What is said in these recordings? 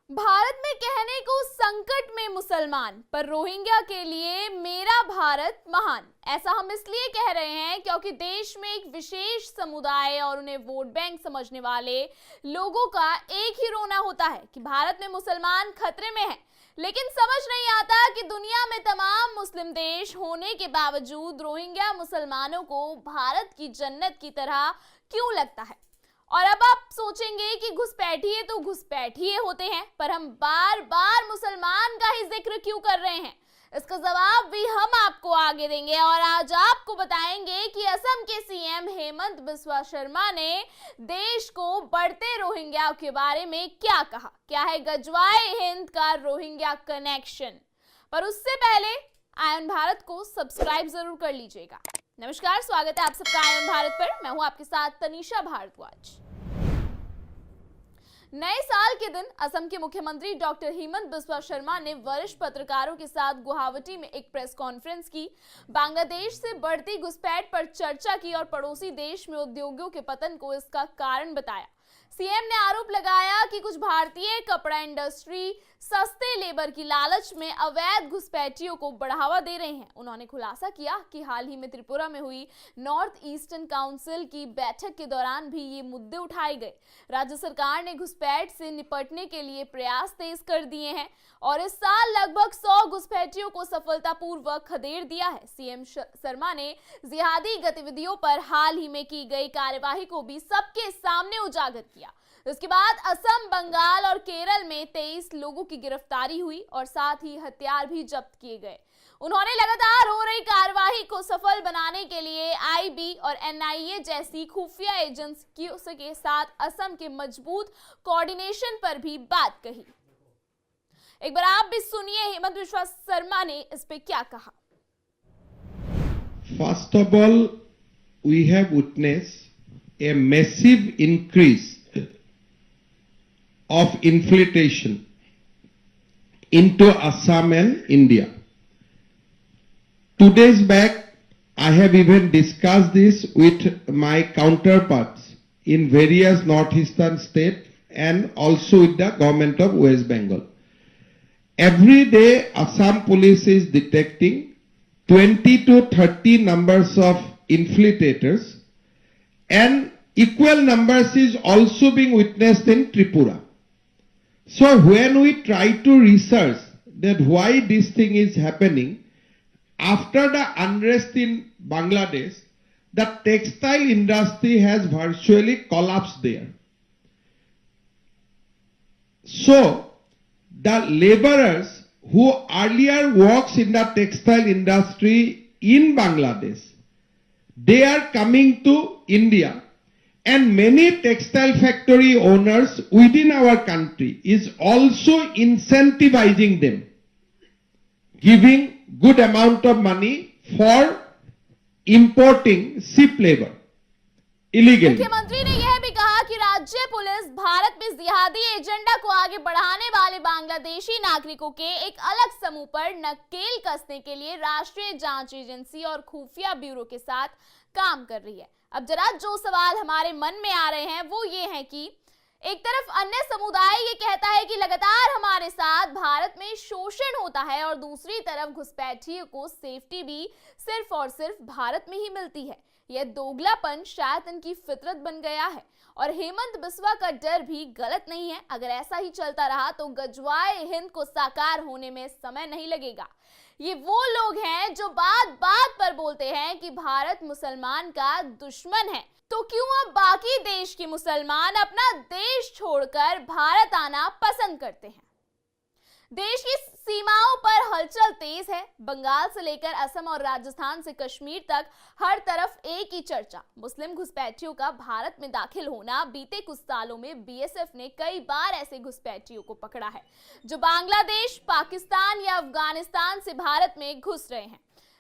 भारत में कहने को संकट में मुसलमान, पर रोहिंग्या के लिए मेरा भारत महान। ऐसा हम इसलिए कह रहे हैं क्योंकि देश में एक विशेष समुदाय और उन्हें वोट बैंक समझने वाले लोगों का एक ही रोना होता है कि भारत में मुसलमान खतरे में हैं। लेकिन समझ नहीं आता कि दुनिया में तमाम मुस्लिम देश होने के बावजूद रोहिंग्या मुसलमानों को भारत की जन्नत की तरह क्यों लगता है। और अब आप सोचेंगे कि घुसपैठिए तो घुसपैठिए होते हैं, पर हम बार बार मुसलमान का ही जिक्र क्यों कर रहे हैं। इसका जवाब भी हम आपको आगे देंगे और आज आपको बताएंगे कि असम के सीएम हेमंत बिस्वा शर्मा ने देश को बढ़ते रोहिंग्या के बारे में क्या कहा, क्या है गजवाए हिंद का रोहिंग्या कनेक्शन। पर उससे पहले आयन भारत को सब्सक्राइब जरूर कर लीजिएगा। नमस्कार, स्वागत है आप सबका आयन भारत पर। मैं हूं आपके साथ तनीषा भारद्वाज। नए साल के दिन असम के मुख्यमंत्री डॉक्टर हेमंत बिस्वा शर्मा ने वरिष्ठ पत्रकारों के साथ गुवाहाटी में एक प्रेस कॉन्फ्रेंस की। बांग्लादेश से बढ़ती घुसपैठ पर चर्चा की और पड़ोसी देश में उद्योगों के पतन को इसका कारण बताया। सीएम ने आरोप लगाया कि कुछ भारतीय कपड़ा इंडस्ट्री सस्ते लेबर की लालच में अवैध घुसपैठियों को बढ़ावा दे रहे हैं। उन्होंने खुलासा किया कि हाल ही में त्रिपुरा में हुई नॉर्थ ईस्टर्न काउंसिल की बैठक के दौरान भी ये मुद्दे उठाए गए। राज्य सरकार ने घुसपैठ से निपटने के लिए प्रयास तेज कर दिए हैं और इस साल लगभग 100 घुसपैठियों को सफलतापूर्वक खदेड़ दिया है। सीएम शर्मा ने जिहादी गतिविधियों पर हाल ही में की गई कार्यवाही को भी सबके सामने उजागर किया। इसके बाद असम, बंगाल और केरल में 23 लोगों की गिरफ्तारी हुई और साथ ही हथियार भी जब्त किए गए। उन्होंने लगातार हो रही कार्यवाही को सफल बनाने के लिए आईबी और एनआईए जैसी खुफिया एजेंसियों के साथ असम के मजबूत कोऑर्डिनेशन पर भी बात कही। एक बार आप भी सुनिए हेमंत बिस्वा शर्मा ने इस पे क्या कहा। First of all, we have witnessed a massive increase of infiltration into Assam and India. 2 days back, I have even discussed this with my counterparts in various northeastern states and also with the government of West Bengal. Every day, Assam police is detecting 20 to 30 numbers of infiltrators, and equal numbers is also being witnessed in Tripura. So when we try to research that why this thing is happening, after the unrest in Bangladesh, the textile industry has virtually collapsed there. So the laborers who earlier works in the textile industry in Bangladesh, they are coming to India, and many textile factory owners within our country is also incentivizing them, giving good amount of money for importing cheap labor illegally. मुख्यमंत्री ने यह भी कहा कि राज्य police Bharat में जिहादी agenda को आगे बढ़ाने वाले बांग्लादेशी नागरिकों के एक अलग समूह पर नकेल कसने के लिए राष्ट्रीय जांच एजेंसी और खुफिया ब्यूरो के साथ काम कर रही है। अब जरा जो सवाल हमारे मन में आ रहे हैं वो ये है कि एक तरफ अन्य समुदाय ये कहता है कि लगातार हमारे साथ भारत में शोषण होता है और दूसरी तरफ घुसपैठियों को सेफ्टी भी सिर्फ और सिर्फ भारत में ही मिलती है। यह दोगलापन शायद इनकी फितरत बन गया है और हेमंत बिस्वा का डर भी गलत नहीं है। अगर ऐसा ही चलता रहा तो गजवाए हिंद को साकार होने में समय नहीं लगेगा। ये वो लोग हैं जो बात बात पर बोलते हैं कि भारत मुसलमान का दुश्मन है, तो क्यों अब बाकी देश के मुसलमान अपना देश छोड़कर भारत आना पसंद करते हैं। देश की सीमाओं पर हलचल तेज है। बंगाल से लेकर असम और राजस्थान से कश्मीर तक हर तरफ एक ही चर्चा, मुस्लिम घुसपैठियों का भारत में दाखिल होना। बीते कुछ सालों में बीएसएफ ने कई बार ऐसे घुसपैठियों को पकड़ा है जो बांग्लादेश, पाकिस्तान या अफगानिस्तान से भारत में घुस रहे हैं।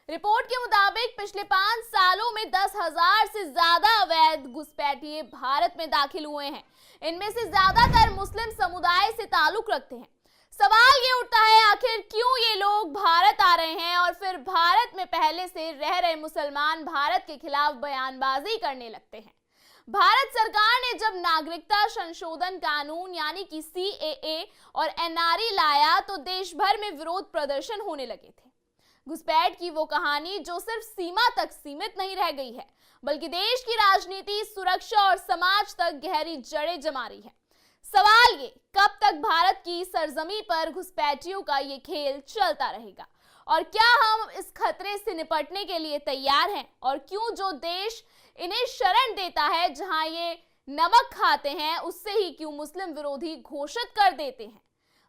रिपोर्ट के मुताबिक पिछले 5 सालों में 10,000 से ज्यादा अवैध घुसपैठिए भारत में दाखिल हुए हैं। इनमें से ज्यादातर मुस्लिम समुदाय से ताल्लुक रखते हैं। सवाल ये उठता है, आखिर क्यों ये लोग भारत आ रहे हैं और फिर भारत में पहले से रह रहे मुसलमान भारत के खिलाफ बयानबाजी करने लगते हैं। भारत सरकार ने जब नागरिकता संशोधन कानून यानी कि CAA और NRE लाया तो देश भर में विरोध प्रदर्शन होने लगे थे। घुसपैठ की वो कहानी जो सिर्फ सीमा तक सीमित नहीं रह गई है, बल्कि देश की राजनीति, सुरक्षा और समाज तक गहरी जड़ें जमा रही है। सवाल ये, कब तक भारत की सरजमी पर घुसपैठियों का ये खेल चलता रहेगा और क्या हम इस खतरे से निपटने के लिए तैयार हैं? और क्यों जो देश इन्हें शरण देता है, जहां ये नमक खाते हैं, उससे ही क्यों मुस्लिम विरोधी घोषित कर देते हैं?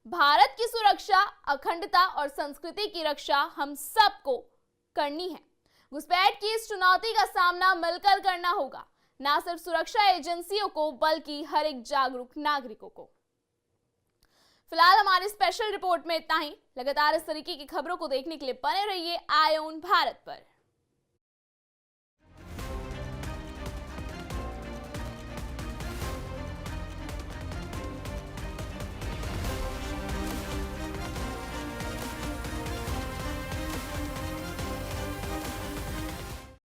भारत की सुरक्षा, अखंडता और संस्कृति की रक्षा हम सबको करनी है। घुसपैठ की इस चुनौती का सामना मिलकर करना होगा, ना सिर्फ सुरक्षा एजेंसियों को बल्कि हर एक जागरूक नागरिकों को। फिलहाल हमारी स्पेशल रिपोर्ट में इतना ही। लगातार इस तरीके की खबरों को देखने के लिए बने रहिए आय ऑन भारत पर।